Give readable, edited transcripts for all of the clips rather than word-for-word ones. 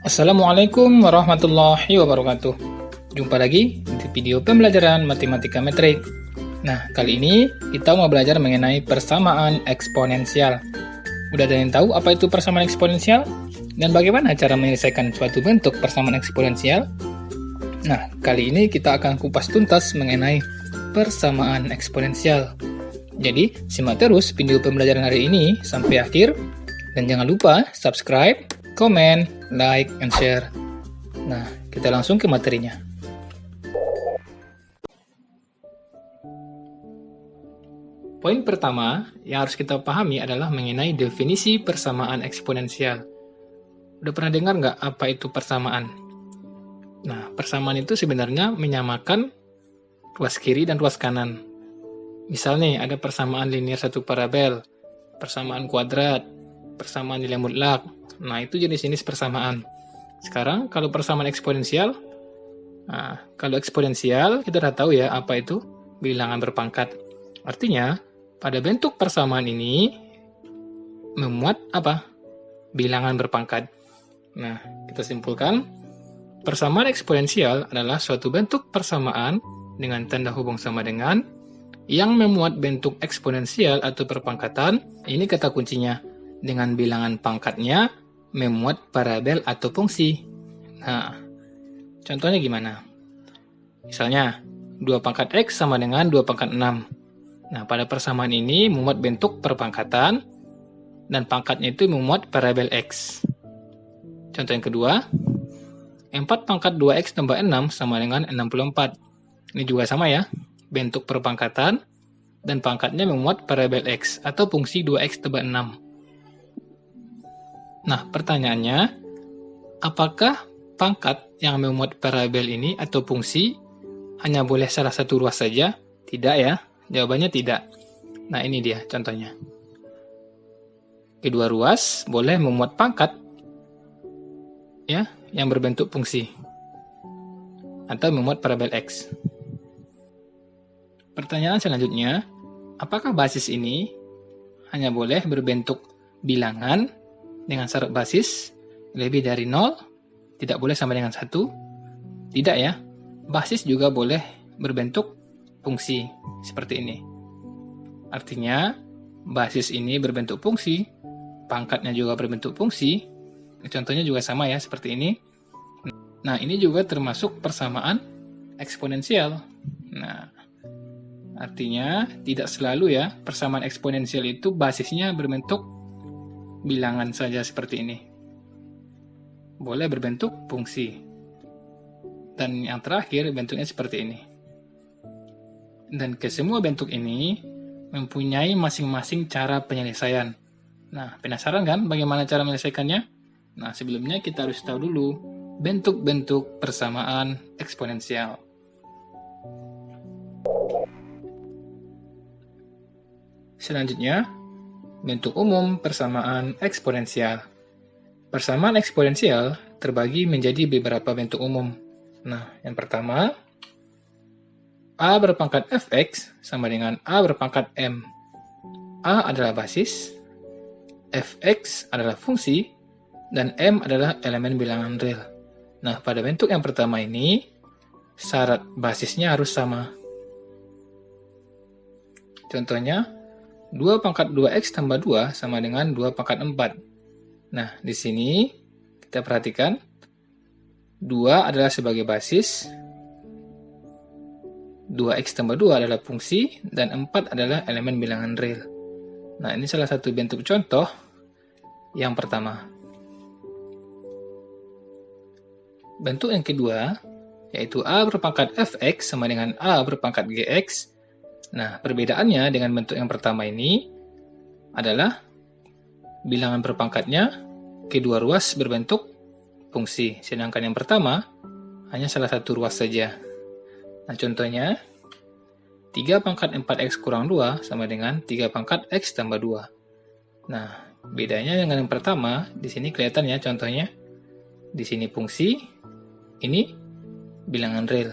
Assalamualaikum warahmatullahi wabarakatuh. Jumpa lagi di video pembelajaran matematika metrik. Nah, kali ini kita mau belajar mengenai persamaan eksponensial. Udah ada yang tahu apa itu persamaan eksponensial? Dan bagaimana cara menyelesaikan suatu bentuk persamaan eksponensial? Nah, kali ini kita akan kupas tuntas mengenai persamaan eksponensial. Jadi, simak terus video pembelajaran hari ini sampai akhir. Dan jangan lupa subscribe, komen, like, and share. Nah, kita langsung ke materinya. Poin pertama yang harus kita pahami adalah mengenai definisi persamaan eksponensial. Udah pernah dengar nggak apa itu persamaan? Nah, persamaan itu sebenarnya menyamakan ruas kiri dan ruas kanan. Misal nih, ada persamaan linear satu parabel, persamaan kuadrat, persamaan nilai mutlak. Nah, itu jenis-jenis persamaan. Sekarang, kalau persamaan eksponensial, kalau eksponensial, kita udah tahu ya apa itu bilangan berpangkat. Artinya, pada bentuk persamaan ini, memuat apa? Bilangan berpangkat. Nah, kita simpulkan, persamaan eksponensial adalah suatu bentuk persamaan dengan tanda hubung sama dengan yang memuat bentuk eksponensial atau perpangkatan. Ini kata kuncinya. Dengan bilangan pangkatnya memuat parabel atau fungsi. Nah, contohnya gimana? Misalnya, 2 pangkat X sama dengan 2 pangkat 6. Nah, pada persamaan ini memuat bentuk perpangkatan dan pangkatnya itu memuat parabel X. Contoh yang kedua, 4 pangkat 2X tambah 6 sama dengan 64. Ini juga sama ya, bentuk perpangkatan dan pangkatnya memuat parabel X atau fungsi 2X tambah 6. Nah, pertanyaannya, apakah pangkat yang memuat parabel ini atau fungsi hanya boleh salah satu ruas saja? Tidak ya, jawabannya tidak. Nah, ini dia contohnya. Kedua ruas boleh memuat pangkat ya, yang berbentuk fungsi atau memuat parabel X. Pertanyaan selanjutnya, apakah basis ini hanya boleh berbentuk bilangan dengan syarat basis lebih dari 0, tidak boleh sama dengan 1? Tidak ya, basis juga boleh berbentuk fungsi seperti ini. Artinya, basis ini berbentuk fungsi, pangkatnya juga berbentuk fungsi, contohnya juga sama ya, seperti ini. Nah, ini juga termasuk persamaan eksponensial. Nah, artinya tidak selalu ya, persamaan eksponensial itu basisnya berbentuk bilangan saja seperti ini. Boleh berbentuk fungsi. Dan yang terakhir bentuknya seperti ini. Dan kesemua bentuk ini mempunyai masing-masing cara penyelesaian. Nah, penasaran kan bagaimana cara menyelesaikannya? Nah, sebelumnya kita harus tahu dulu bentuk-bentuk persamaan eksponensial. Selanjutnya, bentuk umum persamaan eksponensial. Persamaan eksponensial terbagi menjadi beberapa bentuk umum. Nah, yang pertama, A berpangkat fx sama dengan A berpangkat m. A adalah basis, fx adalah fungsi, dan m adalah elemen bilangan real. Nah, pada bentuk yang pertama ini, syarat basisnya harus sama. Contohnya, 2 pangkat 2X tambah 2 sama dengan 2 pangkat 4. Nah, di sini kita perhatikan 2 adalah sebagai basis, 2X tambah 2 adalah fungsi, dan 4 adalah elemen bilangan real. Nah, ini salah satu bentuk contoh yang pertama. Bentuk yang kedua, yaitu A berpangkat Fx sama dengan A berpangkat Gx. Nah, perbedaannya dengan bentuk yang pertama ini adalah bilangan berpangkatnya kedua ruas berbentuk fungsi, sedangkan yang pertama hanya salah satu ruas saja. Nah, contohnya 3 pangkat 4x kurang 2 sama dengan 3 pangkat x tambah 2. Nah, bedanya dengan yang pertama, di sini kelihatan ya contohnya. Di sini fungsi, ini bilangan real.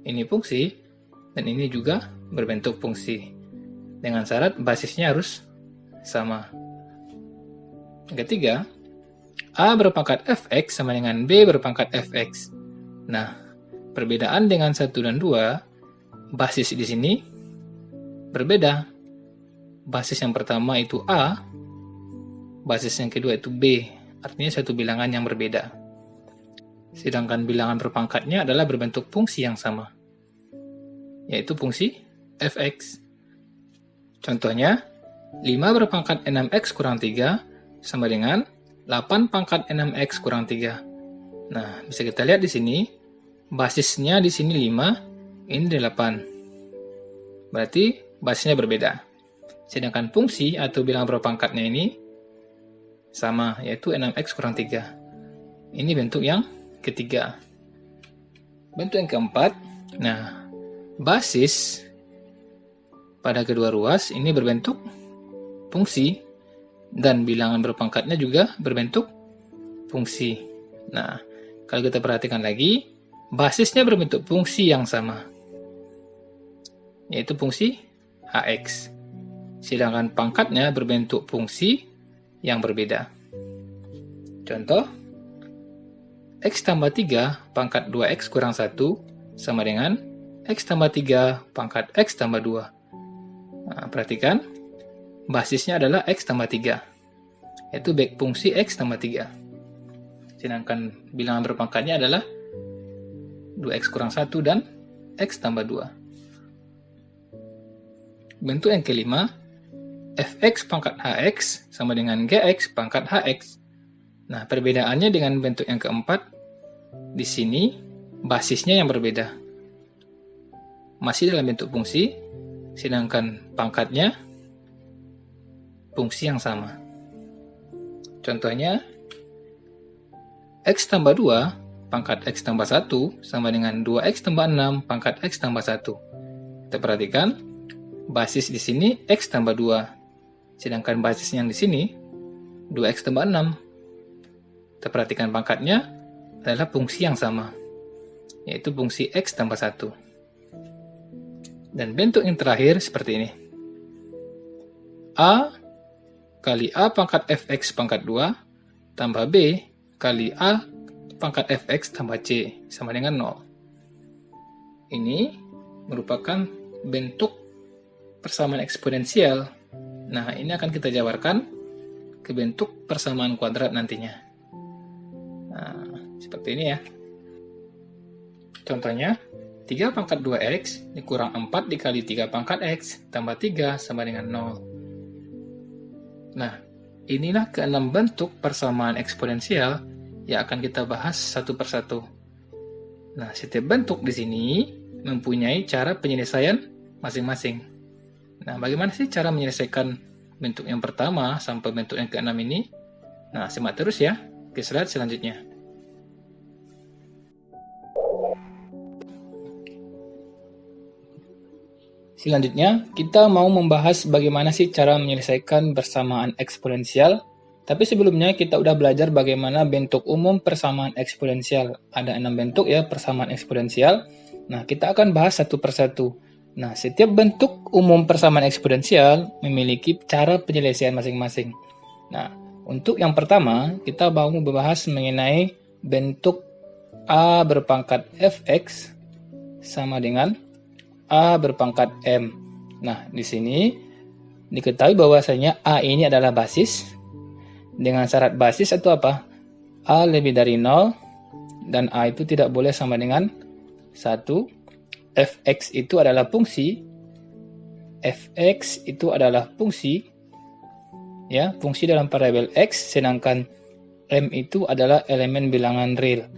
Ini fungsi, dan ini juga berbentuk fungsi. Dengan syarat basisnya harus sama. Yang ketiga, A berpangkat fx sama dengan B berpangkat fx. Nah, perbedaan dengan 1 dan 2, basis di sini berbeda. Basis yang pertama itu A, basis yang kedua itu B, artinya satu bilangan yang berbeda. Sedangkan bilangan berpangkatnya adalah berbentuk fungsi yang sama, yaitu fungsi fx. Contohnya, 5 berpangkat 6x kurang 3 sama dengan 8 pangkat 6x kurang 3. Nah, bisa kita lihat di sini, basisnya di sini 5, ini 8. Berarti basisnya berbeda. Sedangkan fungsi atau bilangan berpangkatnya ini sama, yaitu 6x kurang 3. Ini bentuk yang ketiga. Bentuk yang keempat, nah, basis pada kedua ruas ini berbentuk fungsi, dan bilangan berpangkatnya juga berbentuk fungsi. Nah, kalau kita perhatikan lagi, basisnya berbentuk fungsi yang sama, yaitu fungsi hx. Sedangkan pangkatnya berbentuk fungsi yang berbeda. Contoh, x tambah 3 pangkat 2x kurang 1 sama dengan x tambah 3 pangkat x tambah 2. Nah, perhatikan, basisnya adalah x tambah 3, yaitu baik fungsi x tambah 3. Sedangkan bilangan berpangkatnya adalah 2x kurang 1 dan x tambah 2. Bentuk yang kelima, fx pangkat hx sama dengan gx pangkat hx. Nah, perbedaannya dengan bentuk yang keempat, di sini basisnya yang berbeda. Masih dalam bentuk fungsi, sedangkan pangkatnya fungsi yang sama. Contohnya, x tambah 2 pangkat x tambah 1 sama dengan 2x tambah 6 pangkat x tambah 1. Kita perhatikan, basis di sini x tambah 2, sedangkan basis yang di sini 2x tambah 6. Kita perhatikan pangkatnya adalah fungsi yang sama, yaitu fungsi x tambah 1. Dan bentuk yang terakhir seperti ini. A kali A pangkat fx pangkat 2 tambah B kali A pangkat fx tambah C sama dengan 0. Ini merupakan bentuk persamaan eksponensial. Nah, ini akan kita jabarkan ke bentuk persamaan kuadrat nantinya. Nah, seperti ini ya. Contohnya, 3 pangkat 2x dikurang 4 dikali 3 pangkat x tambah 3 sama dengan 0. Nah, inilah keenam bentuk persamaan eksponensial yang akan kita bahas satu persatu. Nah, setiap bentuk di sini mempunyai cara penyelesaian masing-masing. Nah, bagaimana sih cara menyelesaikan bentuk yang pertama sampai bentuk yang keenam ini? Nah, simak terus ya ke slide selanjutnya. Selanjutnya, kita mau membahas bagaimana sih cara menyelesaikan persamaan eksponensial. Tapi sebelumnya kita udah belajar bagaimana bentuk umum persamaan eksponensial. Ada 6 bentuk ya persamaan eksponensial. Nah, kita akan bahas satu persatu. Nah, setiap bentuk umum persamaan eksponensial memiliki cara penyelesaian masing-masing. Nah, untuk yang pertama, kita mau membahas mengenai bentuk A berpangkat fx sama dengan A berpangkat M. Nah, di sini diketahui bahwasanya A ini adalah basis. Dengan syarat basis itu apa? A lebih dari 0 dan A itu tidak boleh sama dengan 1. Fx itu adalah fungsi. Fx itu adalah fungsi. Ya, fungsi dalam variabel x, sedangkan M itu adalah elemen bilangan real.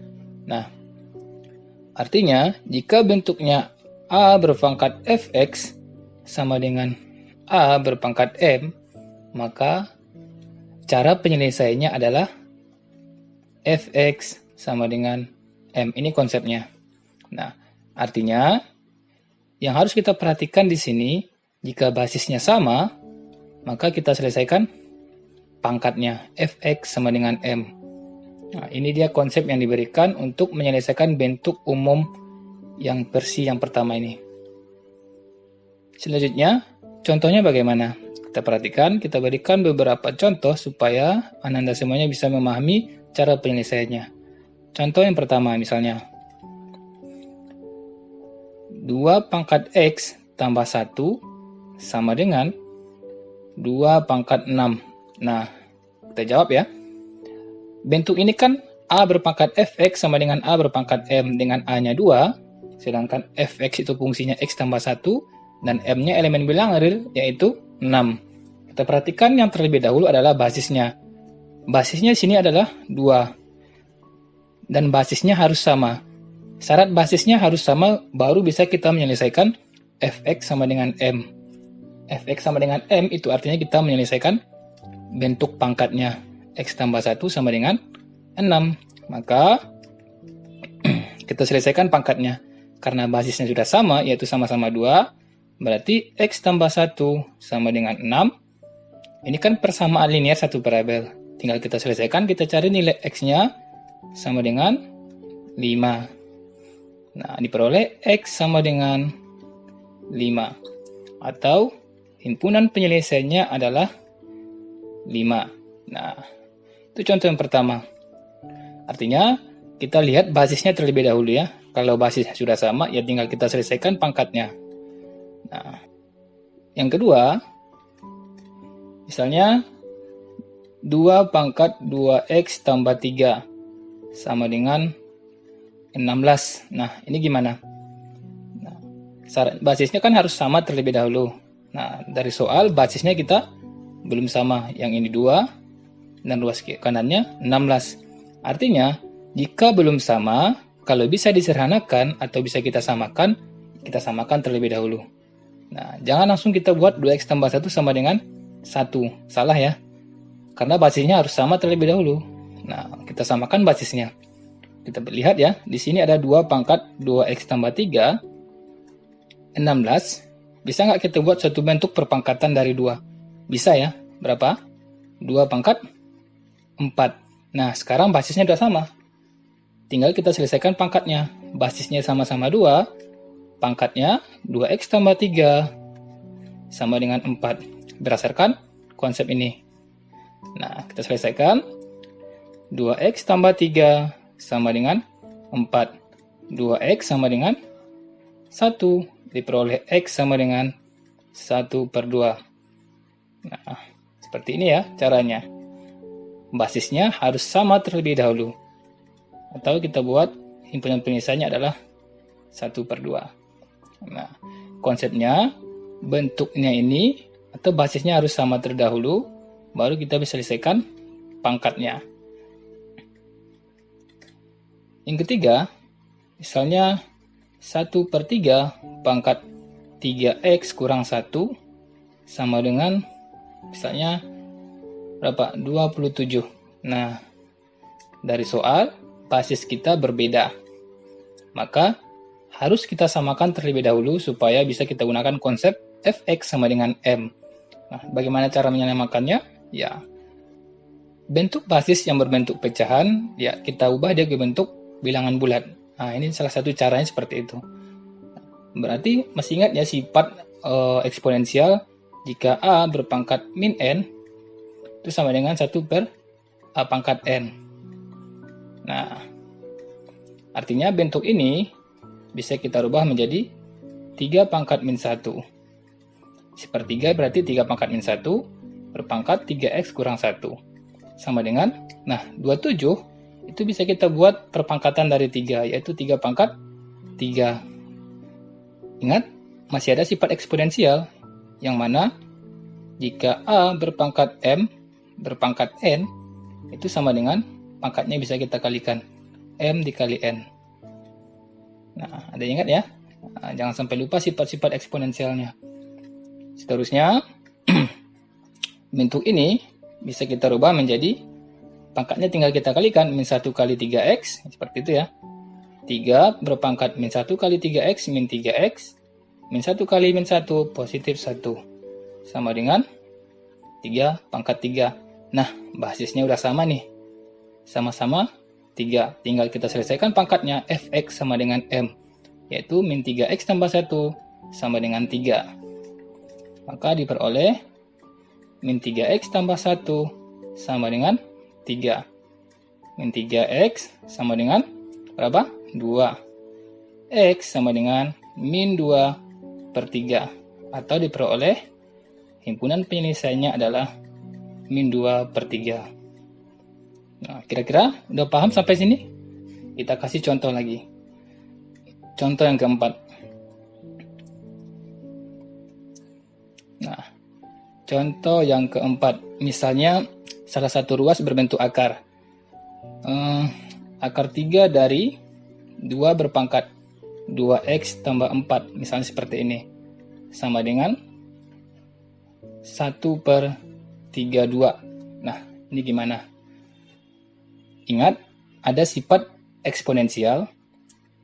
Nah, artinya jika bentuknya A berpangkat fx sama dengan A berpangkat M, maka cara penyelesaiannya adalah fx sama dengan M. Ini konsepnya. Nah, artinya yang harus kita perhatikan di sini, jika basisnya sama, maka kita selesaikan pangkatnya, fx sama dengan M. Nah, ini dia konsep yang diberikan untuk menyelesaikan bentuk umum yang versi yang pertama ini. Selanjutnya, contohnya bagaimana? Kita perhatikan, kita berikan beberapa contoh supaya Ananda semuanya bisa memahami cara penyelesaiannya. Contoh yang pertama misalnya, 2 pangkat X tambah 1 sama dengan 2 pangkat 6. Nah, kita jawab ya. Bentuk ini kan A berpangkat Fx sama dengan A berpangkat M dengan A-nya 2, sedangkan Fx itu fungsinya X tambah 1, dan M-nya elemen bilangan real, yaitu 6. Kita perhatikan yang terlebih dahulu adalah basisnya. Basisnya di sini adalah 2. Dan basisnya harus sama. Syarat basisnya harus sama, baru bisa kita menyelesaikan Fx sama dengan M. Fx sama dengan M itu artinya kita menyelesaikan bentuk pangkatnya. X tambah 1 sama dengan 6. Maka kita selesaikan pangkatnya. Karena basisnya sudah sama, yaitu sama-sama 2, berarti X tambah 1 sama dengan 6. Ini kan persamaan linear satu variabel. Tinggal kita selesaikan, kita cari nilai X-nya sama dengan 5. Nah, diperoleh X sama dengan 5. Atau himpunan penyelesaiannya adalah 5. Nah, itu contoh yang pertama. Artinya, kita lihat basisnya terlebih dahulu ya. Kalau basisnya sudah sama, ya tinggal kita selesaikan pangkatnya. Nah, yang kedua, misalnya 2 pangkat 2X tambah 3 sama dengan 16. Nah, ini gimana? Nah, basisnya kan harus sama terlebih dahulu. Nah, dari soal basisnya kita belum sama. Yang ini 2 dan luas kanannya 16. Artinya, jika belum sama, kalau bisa disederhanakan atau bisa kita samakan terlebih dahulu. Nah, jangan langsung kita buat 2X tambah 1 sama dengan 1. Salah ya. Karena basisnya harus sama terlebih dahulu. Nah, kita samakan basisnya. Kita lihat ya, di sini ada 2 pangkat 2X tambah 3, 16. Bisa nggak kita buat suatu bentuk perpangkatan dari 2? Bisa ya. Berapa? 2 pangkat 4. Nah, sekarang basisnya sudah sama. Tinggal kita selesaikan pangkatnya. Basisnya sama-sama 2, pangkatnya 2X tambah 3 sama dengan 4. Berdasarkan konsep ini. Nah, kita selesaikan. 2X tambah 3 sama dengan 4. 2X sama dengan 1. Diperoleh X sama dengan 1/2. Nah, seperti ini ya caranya. Basisnya harus sama terlebih dahulu. Atau kita buat himpunan penyelesaiannya adalah 1/2. Nah, konsepnya bentuknya ini atau basisnya harus sama terdahulu, baru kita bisa selesaikan pangkatnya. Yang ketiga, misalnya 1/3 pangkat 3X kurang 1 sama dengan misalnya berapa? 27. Nah, dari soal basis kita berbeda. Maka harus kita samakan terlebih dahulu supaya bisa kita gunakan konsep Fx sama dengan M. Nah, bagaimana cara menyamakannya? Ya, bentuk basis yang berbentuk pecahan, ya kita ubah dia ke bentuk bilangan bulat. Nah, ini salah satu caranya seperti itu. Berarti masih ingat ya sifat eksponensial jika A berpangkat min N, itu sama dengan 1/A pangkat N. Nah, artinya bentuk ini bisa kita rubah menjadi 3 pangkat min 1. 1/3 berarti 3 pangkat min 1 berpangkat 3X kurang 1. Sama dengan, nah 27 itu bisa kita buat perpangkatan dari 3, yaitu 3 pangkat 3. Ingat, masih ada sifat eksponensial, yang mana jika A berpangkat M berpangkat N, itu sama dengan pangkatnya bisa kita kalikan, M dikali N. Nah, ada ingat ya? Nah, jangan sampai lupa sifat-sifat eksponensialnya. Seterusnya, bentuk ini bisa kita rubah menjadi pangkatnya tinggal kita kalikan, min 1 kali 3X, seperti itu ya. 3 berpangkat min 1 kali 3X min 3X, min 1 kali min 1 positif 1. Sama dengan 3 pangkat 3. Nah, basisnya udah sama nih. Sama-sama 3. Tinggal kita selesaikan pangkatnya, Fx sama dengan M, yaitu min 3X tambah 1 sama dengan 3. Maka diperoleh min 3x tambah 1 sama dengan 3. Min 3x sama dengan berapa? 2. X sama dengan min 2 per 3. Atau diperoleh himpunan penyelesaiannya adalah min 2 per 3. Nah, kira-kira udah paham sampai sini? Kita kasih contoh lagi. Contoh yang keempat. Nah, contoh yang keempat. Misalnya salah satu ruas berbentuk akar. Akar 3 dari 2 berpangkat 2x tambah 4. Misalnya seperti ini. Sama dengan 1 per 32. Nah, ini gimana? Ingat, ada sifat eksponensial.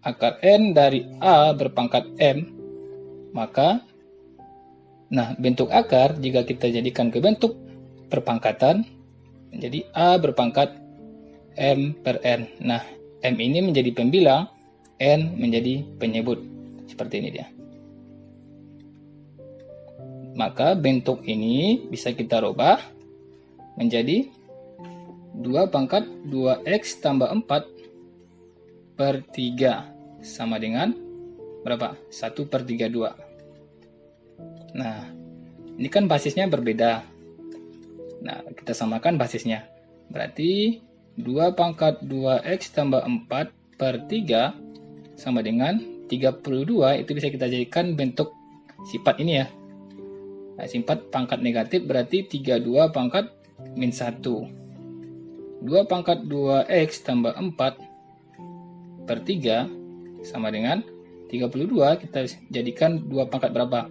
Akar n dari a berpangkat m. Maka, bentuk akar jika kita jadikan ke bentuk perpangkatan, menjadi a berpangkat m per n. Nah, m ini menjadi pembilang, n menjadi penyebut. Seperti ini dia. Maka bentuk ini bisa kita rubah menjadi 2 pangkat 2x tambah 4 per 3 sama dengan berapa? 1 per 32. Nah, ini kan basisnya berbeda. Nah, kita samakan basisnya. Berarti 2 pangkat 2x tambah 4 per 3 sama dengan 32. Itu bisa kita jadikan bentuk sifat ini ya. Nah, sifat pangkat negatif berarti 32 pangkat min 1. 2 pangkat 2x tambah 4 per 3 sama dengan 32. Kita jadikan 2 pangkat berapa?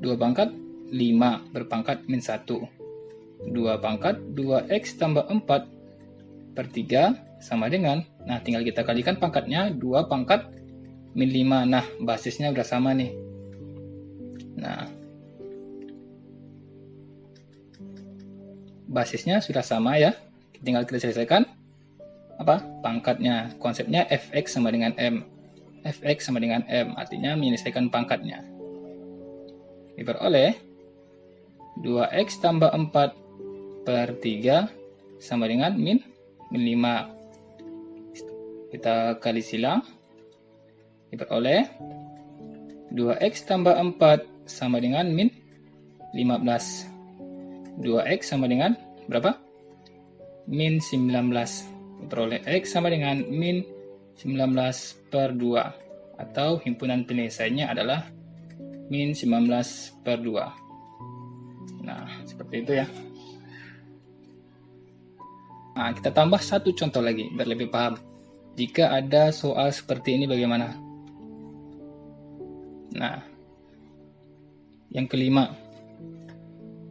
2 pangkat 5 berpangkat min 1. 2 pangkat 2x tambah 4 per 3 sama dengan, nah tinggal kita kalikan pangkatnya, 2 pangkat min 5. Nah, basisnya udah sama nih. Nah, basisnya sudah sama ya. Tinggal kita selesaikan pangkatnya. Konsepnya fx sama dengan m. Fx sama dengan m, artinya menyelesaikan pangkatnya. Diperoleh 2x tambah 4 per 3 sama dengan min 5. Kita kali silang. Diperoleh 2x tambah 4 sama dengan min 15. 2x sama dengan berapa? Min 19. Diperoleh x sama dengan min 19 per 2. Atau himpunan penyelesaiannya adalah min 19 per 2. Nah, seperti itu ya. Nah, kita tambah satu contoh lagi biar lebih paham. Jika ada soal seperti ini bagaimana? Nah, yang kelima.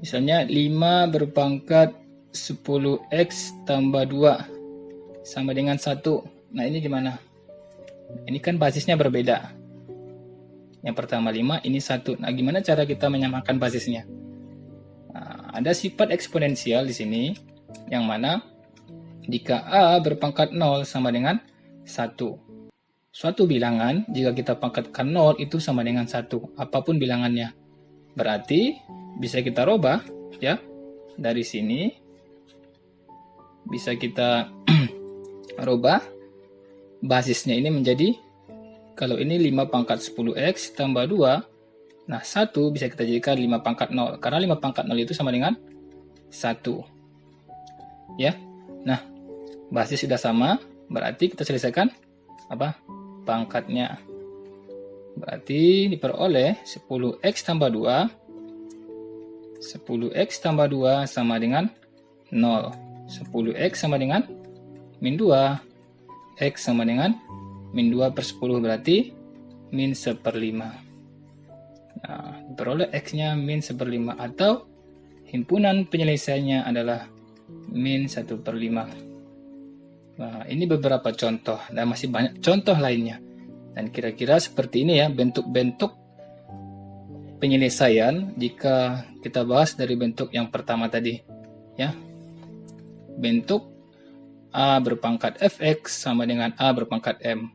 Misalnya 5 berpangkat 10x tambah 2 sama dengan 1. Nah, ini gimana? Ini kan basisnya berbeda. Yang pertama 5, ini 1. Nah, gimana cara kita menyamakan basisnya? Nah, ada sifat eksponensial di sini, yang mana jika a berpangkat 0 sama dengan 1. Suatu bilangan, jika kita pangkatkan 0, itu sama dengan 1. Apapun bilangannya. Berarti, bisa kita rubah, ya. Dari sini, bisa kita rubah basisnya ini menjadi, kalau ini 5 pangkat 10x tambah 2, nah 1 bisa kita jadikan 5 pangkat 0. Karena 5 pangkat 0 itu sama dengan 1. Ya, nah basis sudah sama, berarti kita selesaikan pangkatnya. Berarti diperoleh 10x tambah 2, 10x tambah 2 sama dengan 0. 10x sama dengan min 2. X sama dengan min 2 per 10, berarti min 1/5. Nah, diperoleh X-nya min 1/5, atau himpunan penyelesaiannya adalah min 1/5. Nah, ini beberapa contoh, dan masih banyak contoh lainnya. Dan kira-kira seperti ini ya, bentuk-bentuk penyelesaian jika kita bahas dari bentuk yang pertama tadi. Ya, bentuk A berpangkat fx sama dengan A berpangkat m.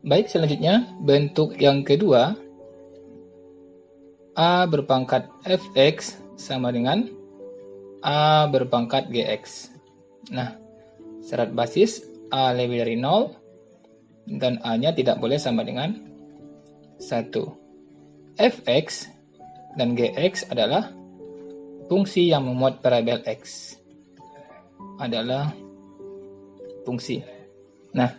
Baik, selanjutnya bentuk yang kedua, A berpangkat fx sama dengan A berpangkat gx. Nah, syarat basis A lebih dari 0 dan A-nya tidak boleh sama dengan 1. Fx dan gx adalah fungsi yang memuat variabel x. Adalah fungsi. Nah,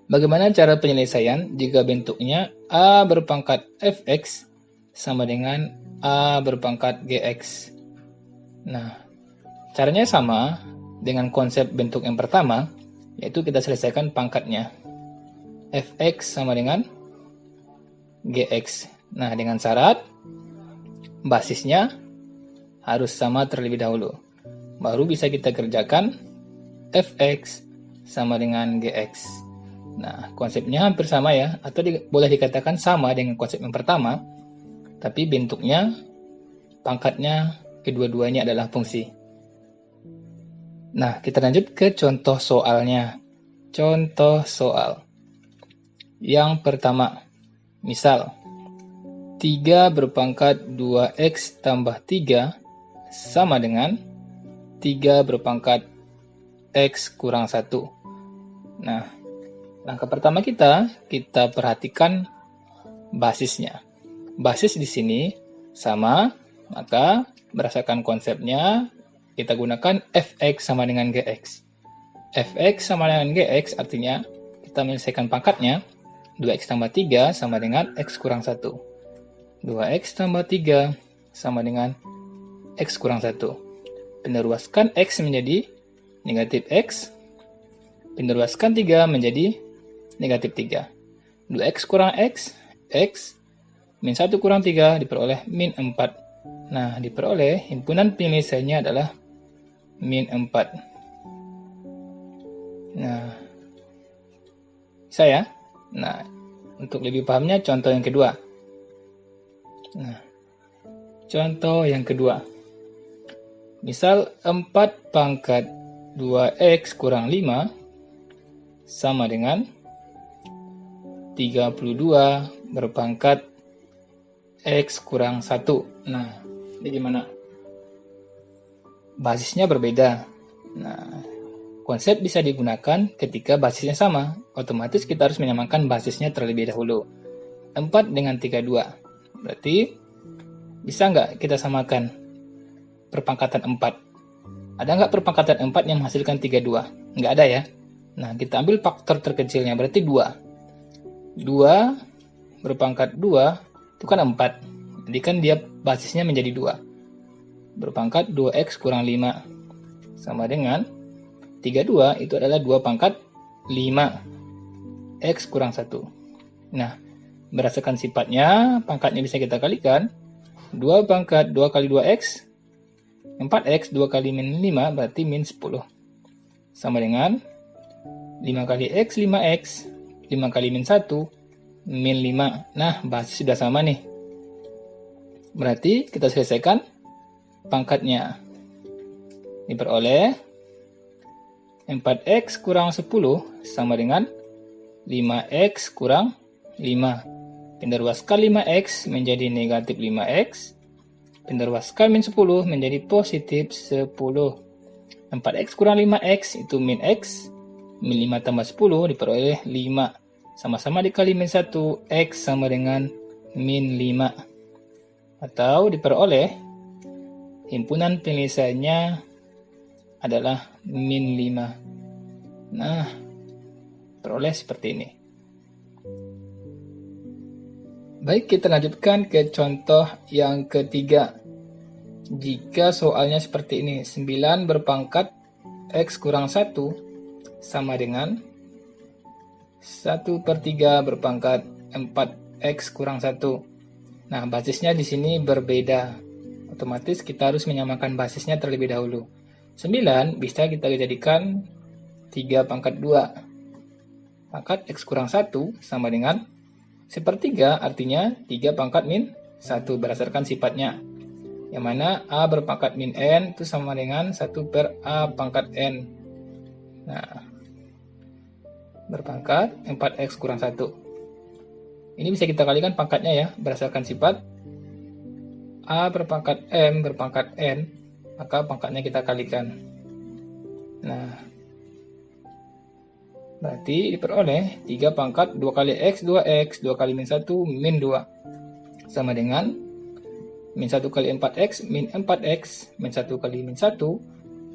bagaimana cara penyelesaian jika bentuknya A berpangkat fx sama dengan A berpangkat gx? Nah, caranya sama dengan konsep bentuk yang pertama, yaitu kita selesaikan pangkatnya. Fx sama dengan gx. Nah, dengan syarat basisnya harus sama terlebih dahulu. Baru bisa kita kerjakan fx sama dengan gx. Nah, konsepnya hampir sama ya, atau boleh dikatakan sama dengan konsep yang pertama, tapi bentuknya, pangkatnya, kedua-duanya adalah fungsi. Nah, kita lanjut ke contoh soalnya. Contoh soal. Yang pertama, misal 3 berpangkat 2x tambah 3 sama dengan 3 berpangkat x kurang 1. Nah, langkah pertama kita perhatikan basisnya. Basis di sini sama, maka berdasarkan konsepnya kita gunakan fx sama dengan gx. Fx sama dengan gx artinya kita menyelesaikan pangkatnya. 2x tambah 3 sama dengan x kurang 1. 2x tambah 3 sama dengan x kurang 1. Peneruaskan x menjadi negatif x. Peneruaskan 3 menjadi negatif 3. 2x kurang x, x. Min 1 kurang 3 diperoleh min 4. Nah, diperoleh himpunan penyelesaiannya adalah min 4. Nah, saya. Nah, untuk lebih pahamnya contoh yang kedua. Nah, contoh yang kedua. Misal 4 pangkat 2x kurang 5 sama dengan 32 berpangkat x kurang 1. Nah, ini gimana? Basisnya berbeda. Nah, konsep bisa digunakan ketika basisnya sama. Otomatis kita harus menyamakan basisnya terlebih dahulu. 4 dengan 32. Berarti bisa nggak kita samakan perpangkatan 4? Ada nggak perpangkatan 4 yang menghasilkan 32? Nggak ada ya. Nah, kita ambil faktor terkecilnya, berarti 2. 2 berpangkat 2 itu kan 4. Jadi kan dia basisnya menjadi 2. Berpangkat 2x kurang 5. Sama dengan 32 itu adalah 2 pangkat 5. X kurang 1. Nah, berdasarkan sifatnya, pangkatnya bisa kita kalikan. 2 pangkat 2 kali 2x, 4x, 2 kali min 5 berarti min 10. Sama dengan 5 kali x, 5x, 5 kali min 1, min 5. Nah, basis sudah sama nih. Berarti kita selesaikan pangkatnya. Diperoleh 4x kurang 10 sama dengan 5x kurang 5. Peneruaskan 5x menjadi negatif 5x. Peneruaskan min 10 menjadi positif 10. 4x kurang 5x itu min x. Min 5 tambah 10 diperoleh 5. Sama-sama dikali min 1, x sama dengan min 5. Atau diperoleh himpunan penyelesaiannya adalah min 5. Nah, peroleh seperti ini. Baik, kita lanjutkan ke contoh yang ketiga. Jika soalnya seperti ini, 9 berpangkat x kurang 1 sama dengan 1/3 berpangkat 4x kurang 1. Nah, basisnya di sini berbeda. Otomatis kita harus menyamakan basisnya terlebih dahulu. 9 bisa kita jadikan 3 pangkat 2. Pangkat x kurang 1 sama dengan 1/3, artinya 3 pangkat min 1 berdasarkan sifatnya. Yang mana A berpangkat min n itu sama dengan 1/A pangkat n. Nah, berpangkat 4x kurang 1. Ini bisa kita kalikan pangkatnya ya, berdasarkan sifat A berpangkat M berpangkat N, maka pangkatnya kita kalikan. Nah, berarti diperoleh 3 pangkat 2 kali X, 2X, 2 kali min 1, min 2. Sama dengan min 1 kali 4X, min 4X, min 1 kali min 1,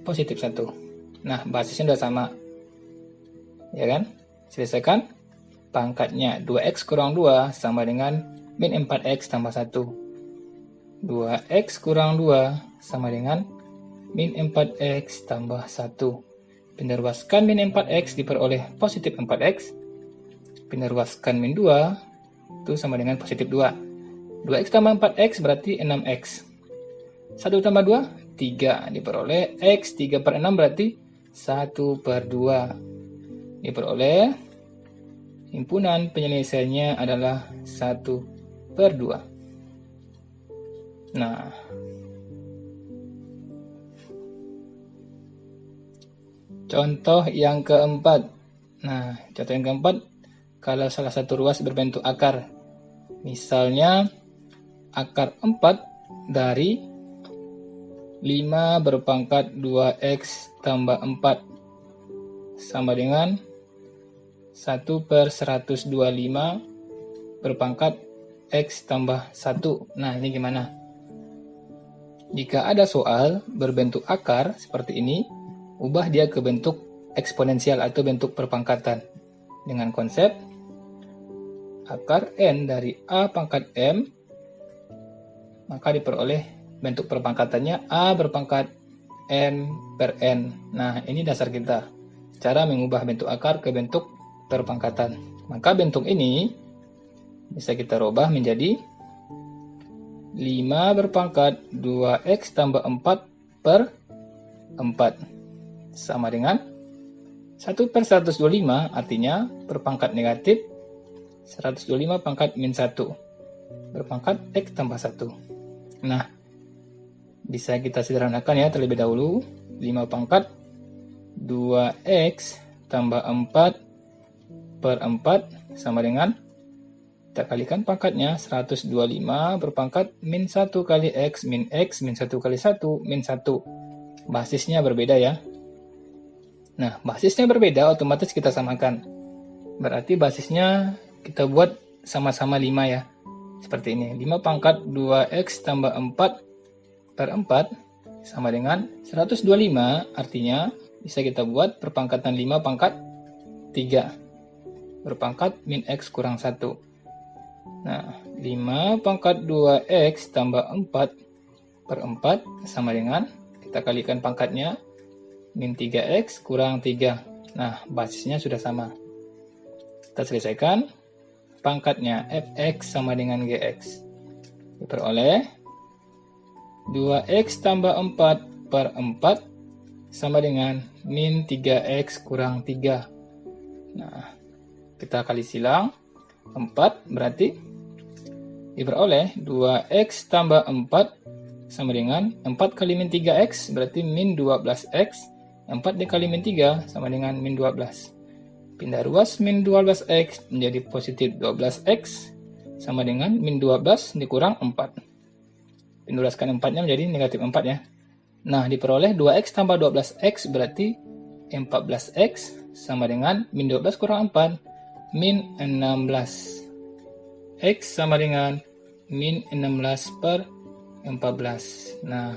positif 1. Nah, basisnya sudah sama. Ya kan? Selesaikan. Pangkatnya 2X kurang 2 sama dengan min 4X tambah 1. 2X kurang 2 sama dengan min 4X tambah 1. Pindah ruaskan min 4X diperoleh positif 4X. Pindah ruaskan min 2 itu sama dengan positif 2. 2X tambah 4X berarti 6X. 1 tambah 2, 3. Diperoleh X 3 per 6 berarti 1 per 2. Diperoleh himpunan penyelesaiannya adalah 1 per 2. Nah, contoh yang keempat. Nah, contoh yang keempat, kalau salah satu ruas berbentuk akar. Misalnya, akar 4 dari 5 berpangkat 2X tambah 4 sama dengan 1 per 125 berpangkat X tambah 1. Nah, ini gimana? Jika ada soal berbentuk akar seperti ini, ubah dia ke bentuk eksponensial atau bentuk perpangkatan dengan konsep akar N dari A pangkat M, maka diperoleh bentuk perpangkatannya A berpangkat M per N. Nah, ini dasar kita, cara mengubah bentuk akar ke bentuk perpangkatan. Maka bentuk ini bisa kita rubah menjadi 5 berpangkat 2X tambah 4 per 4 sama dengan 1 per 125, artinya perpangkat negatif 125 pangkat min 1 berpangkat X tambah 1. Nah, bisa kita sederhanakan ya terlebih dahulu. 5 pangkat 2X tambah 4 per 4 sama dengan, kita kalikan pangkatnya 125 berpangkat min 1 kali X min 1 kali 1 min 1. Basisnya berbeda ya. Nah, basisnya berbeda, otomatis kita samakan. Berarti basisnya kita buat sama-sama 5 ya. Seperti ini. 5 pangkat 2X tambah 4 per 4 sama dengan 125. Artinya bisa kita buat perpangkatan 5 pangkat 3 berpangkat min X kurang 1. Nah, 5 pangkat 2X tambah 4 per 4 sama dengan, kita kalikan pangkatnya, min 3X kurang 3. Nah, basisnya sudah sama. Kita selesaikan. Pangkatnya Fx sama dengan Gx. Diperoleh 2X tambah 4 per 4 sama dengan min 3X kurang 3. Nah, kita kali silang. 4 berarti diperoleh 2X tambah 4 sama dengan 4 kali min 3X berarti min 12X. 4 dikali min 3 sama dengan min 12. Pindah ruas min 12X menjadi positif 12X sama dengan min 12 dikurang 4. Pindah ruaskan 4-nya menjadi negatif 4 ya. Nah, diperoleh 2X tambah 12X berarti 14X sama dengan min 12 kurang 4, min 16. X sama dengan min 16 per 14. Nah,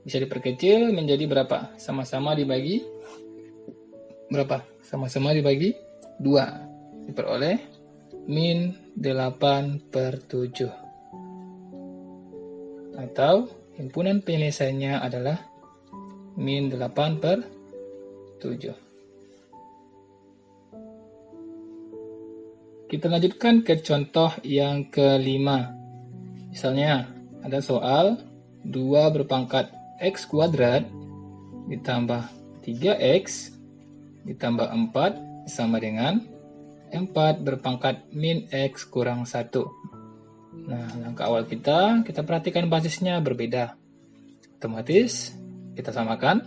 bisa diperkecil menjadi berapa? Sama-sama dibagi berapa? Sama-sama dibagi 2. Diperoleh min 8 per 7. Atau himpunan penyelesaiannya adalah min 8 per 7. Kita lanjutkan ke contoh yang kelima. Misalnya, ada soal 2 berpangkat X kuadrat ditambah 3X ditambah 4 sama dengan 4 berpangkat min X kurang 1. Nah, langkah awal kita perhatikan basisnya berbeda. Otomatis kita samakan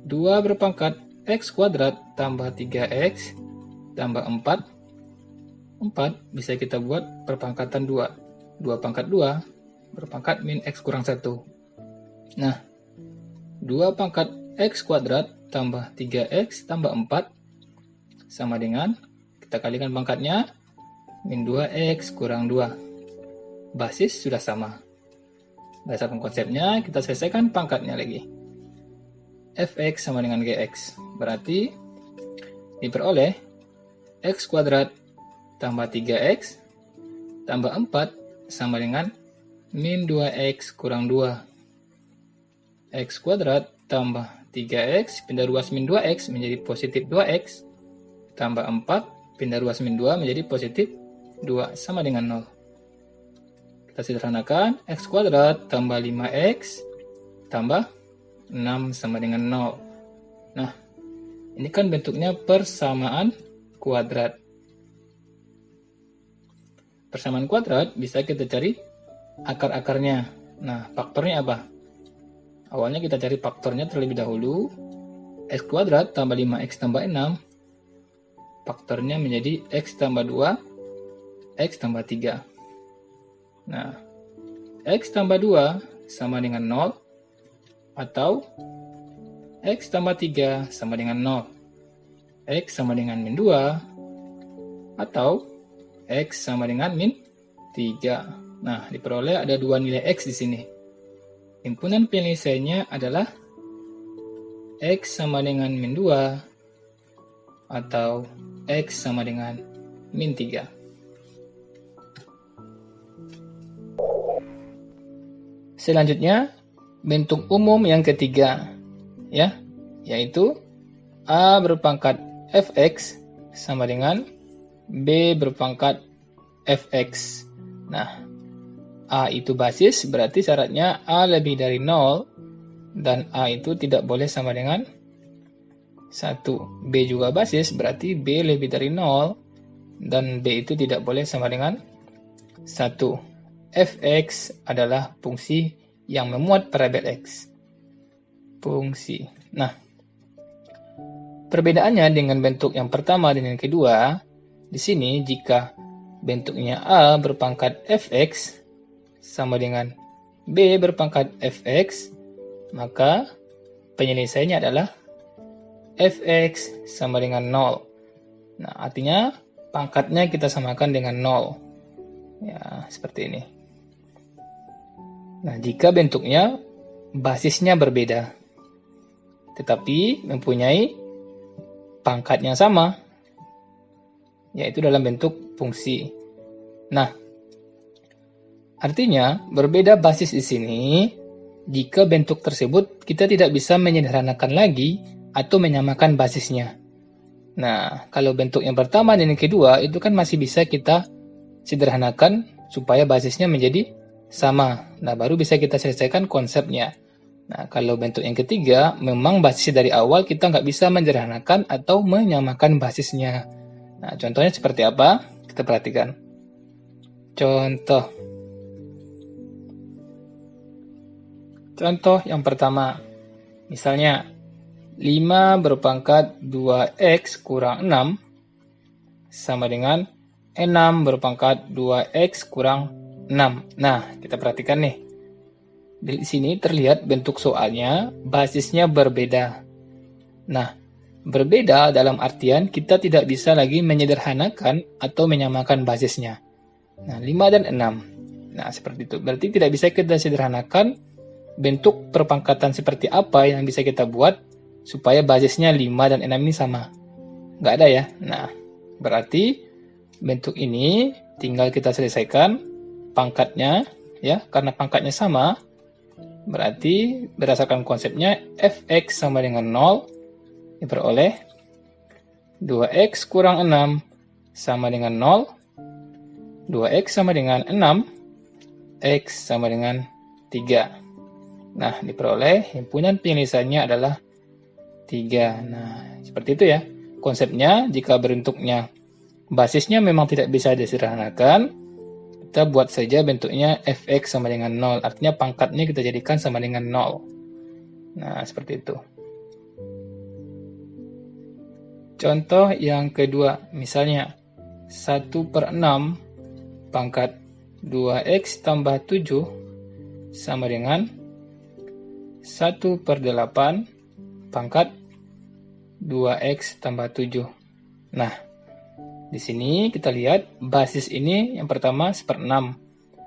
2 berpangkat X kuadrat tambah 3X tambah 4. 4 bisa kita buat perpangkatan 2. 2 pangkat 2 berpangkat min X kurang 1. Nah, 2 pangkat X kuadrat tambah 3X tambah 4 sama dengan, kita kalikan pangkatnya, min 2X kurang 2. Basis sudah sama. Berdasarkan konsepnya, kita selesaikan pangkatnya lagi. Fx sama dengan Gx. Berarti diperoleh X kuadrat tambah 3X tambah 4 sama dengan min 2X kurang 2. X kuadrat tambah 3X pindah ruas min 2X menjadi positif 2X tambah 4 pindah ruas min 2 menjadi positif 2 sama dengan 0. Kita sederhanakan, X kuadrat tambah 5X tambah 6 sama dengan 0. Nah, ini kan bentuknya persamaan kuadrat. Persamaan kuadrat bisa kita cari akar-akarnya. Nah, faktornya apa? Awalnya kita cari faktornya terlebih dahulu. X kuadrat tambah 5X tambah 6. Faktornya menjadi X tambah 2, X tambah 3. Nah, X tambah 2 sama dengan 0. Atau X tambah 3 sama dengan 0. X sama dengan min 2. Atau X sama dengan min 3. Nah, diperoleh ada dua nilai X di sini. Himpunan penyelesaiannya adalah X sama dengan min 2 atau X sama dengan min 3. Selanjutnya, bentuk umum yang ketiga, ya, yaitu A berpangkat Fx sama dengan B berpangkat Fx. Nah, A itu basis, berarti syaratnya A lebih dari 0, dan A itu tidak boleh sama dengan 1. B juga basis, berarti B lebih dari 0, dan B itu tidak boleh sama dengan 1. Fx adalah fungsi yang memuat variabel X. Fungsi. Nah, perbedaannya dengan bentuk yang pertama dan yang kedua, di sini jika bentuknya A berpangkat Fx sama dengan B berpangkat Fx, maka penyelesaiannya adalah Fx sama dengan 0. Nah, artinya pangkatnya kita samakan dengan 0. Ya, seperti ini. Nah, jika bentuknya basisnya berbeda, tetapi mempunyai pangkat yang sama, yaitu dalam bentuk fungsi. Nah, artinya berbeda basis di sini, jika bentuk tersebut kita tidak bisa menyederhanakan lagi atau menyamakan basisnya. Nah, kalau bentuk yang pertama dan yang kedua, itu kan masih bisa kita sederhanakan supaya basisnya menjadi sama. Nah, baru bisa kita selesaikan konsepnya. Nah, kalau bentuk yang ketiga, memang basisnya dari awal kita nggak bisa menyederhanakan atau menyamakan basisnya. Nah, contohnya seperti apa? Kita perhatikan. Contoh yang pertama, misalnya 5 berpangkat 2X kurang 6 sama dengan 6 berpangkat 2X kurang 6. Nah, kita perhatikan nih. Di sini terlihat bentuk soalnya, basisnya berbeda. Nah, berbeda dalam artian kita tidak bisa lagi menyederhanakan atau menyamakan basisnya. Nah, 5 dan 6. Nah, seperti itu. Berarti tidak bisa kita sederhanakan bentuk perpangkatan seperti apa yang bisa kita buat supaya basisnya 5 dan 6 ini sama. Nggak ada ya. Nah, berarti bentuk ini tinggal kita selesaikan pangkatnya, ya, karena pangkatnya sama, berarti berdasarkan konsepnya Fx sama dengan 0 diperoleh 2x kurang 6 sama dengan 0, 2x sama dengan 6, x sama dengan 3. Nah, diperoleh himpunan penyelesaiannya adalah 3. Nah, seperti itu ya. Konsepnya, jika bentuknya basisnya memang tidak bisa disederhanakan, kita buat saja bentuknya Fx sama dengan 0. Artinya pangkatnya kita jadikan sama dengan 0. Nah, seperti itu. Contoh yang kedua, misalnya 1/6 pangkat 2x tambah 7 sama dengan 1/8 pangkat 2x tambah 7. Nah, di sini kita lihat basis ini yang pertama 1/6,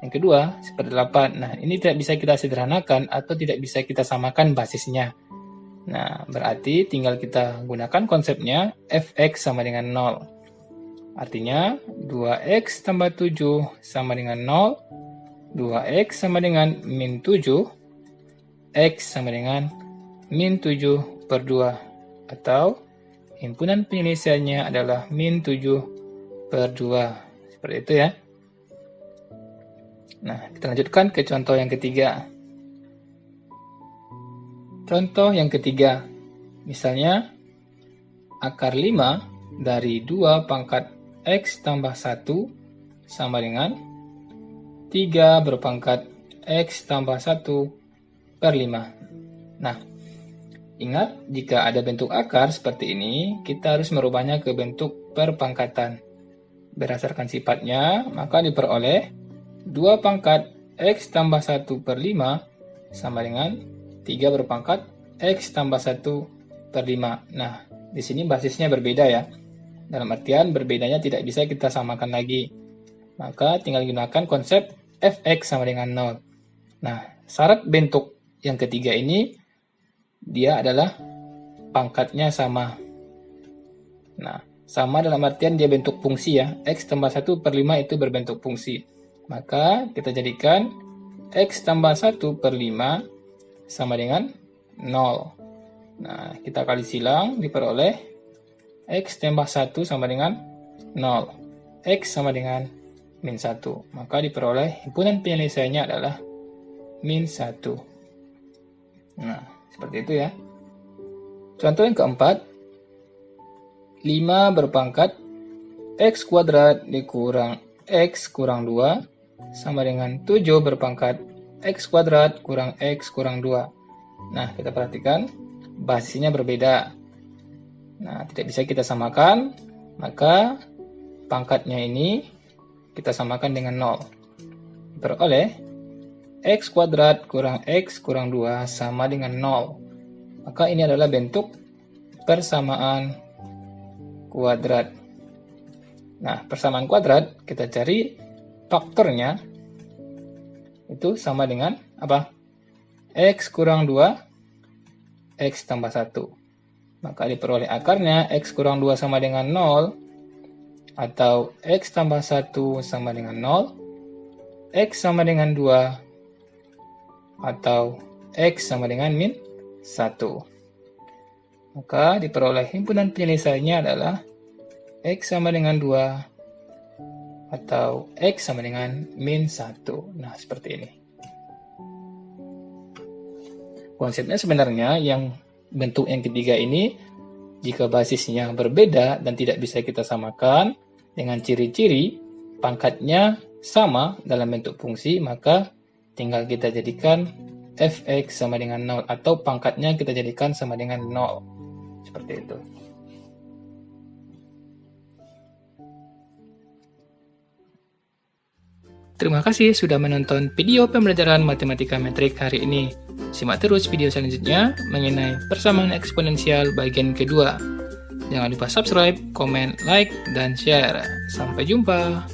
yang kedua 1/8. Nah, ini tidak bisa kita sederhanakan atau tidak bisa kita samakan basisnya. Nah, berarti tinggal kita gunakan konsepnya fx sama dengan 0. Artinya 2x tambah 7 sama dengan 0, 2x sama dengan min 7, x sama dengan min 7/2, atau himpunan penyelesaiannya adalah min 7/2. Seperti itu ya. Nah, kita lanjutkan ke contoh yang ketiga. Contoh yang ketiga, misalnya akar 5 dari 2 pangkat x tambah 1 sama dengan 3 berpangkat x tambah 1/5. Nah, ingat jika ada bentuk akar seperti ini, kita harus merubahnya ke bentuk perpangkatan. Berdasarkan sifatnya, maka diperoleh 2 pangkat x tambah 1/5 sama dengan 3 berpangkat x tambah 1/5. Nah, di sini basisnya berbeda ya. Dalam artian berbedanya tidak bisa kita samakan lagi. Maka tinggal gunakan konsep fx sama dengan 0. Nah, syarat bentuk yang ketiga ini, dia adalah pangkatnya sama. Nah, sama dalam artian dia bentuk fungsi ya. X tambah 1/5 itu berbentuk fungsi. Maka kita jadikan x tambah 1/5 sama dengan 0. Nah, kita kali silang diperoleh x tambah 1 sama dengan 0. X sama dengan min 1. Maka diperoleh himpunan penyelesaiannya adalah min 1. Nah, seperti itu ya. Contoh yang keempat, 5 berpangkat x kuadrat dikurang x kurang 2 sama dengan 7 berpangkat x kuadrat kurang x kurang 2. Nah, kita perhatikan basisnya berbeda. Nah, tidak bisa kita samakan, maka pangkatnya ini kita samakan dengan 0. Beroleh x kuadrat kurang x kurang 2 sama dengan 0. Maka ini adalah bentuk persamaan kuadrat. Nah, persamaan kuadrat kita cari faktornya itu sama dengan apa? X kurang 2, X tambah 1. Maka diperoleh akarnya X kurang 2 sama dengan 0, atau X tambah 1 sama dengan 0, X sama dengan 2, atau X sama dengan min 1. Maka diperoleh himpunan penyelesaiannya adalah X sama dengan 2, atau X sama dengan min 1. Nah, seperti ini. Konsepnya sebenarnya yang bentuk yang ketiga ini, jika basisnya berbeda dan tidak bisa kita samakan dengan ciri-ciri pangkatnya sama dalam bentuk fungsi, maka tinggal kita jadikan fx sama dengan 0, atau pangkatnya kita jadikan sama dengan 0. Seperti itu. Terima kasih sudah menonton video pembelajaran matematika metrik hari ini. Simak terus video selanjutnya mengenai persamaan eksponensial bagian kedua. Jangan lupa subscribe, komen, like, dan share. Sampai jumpa.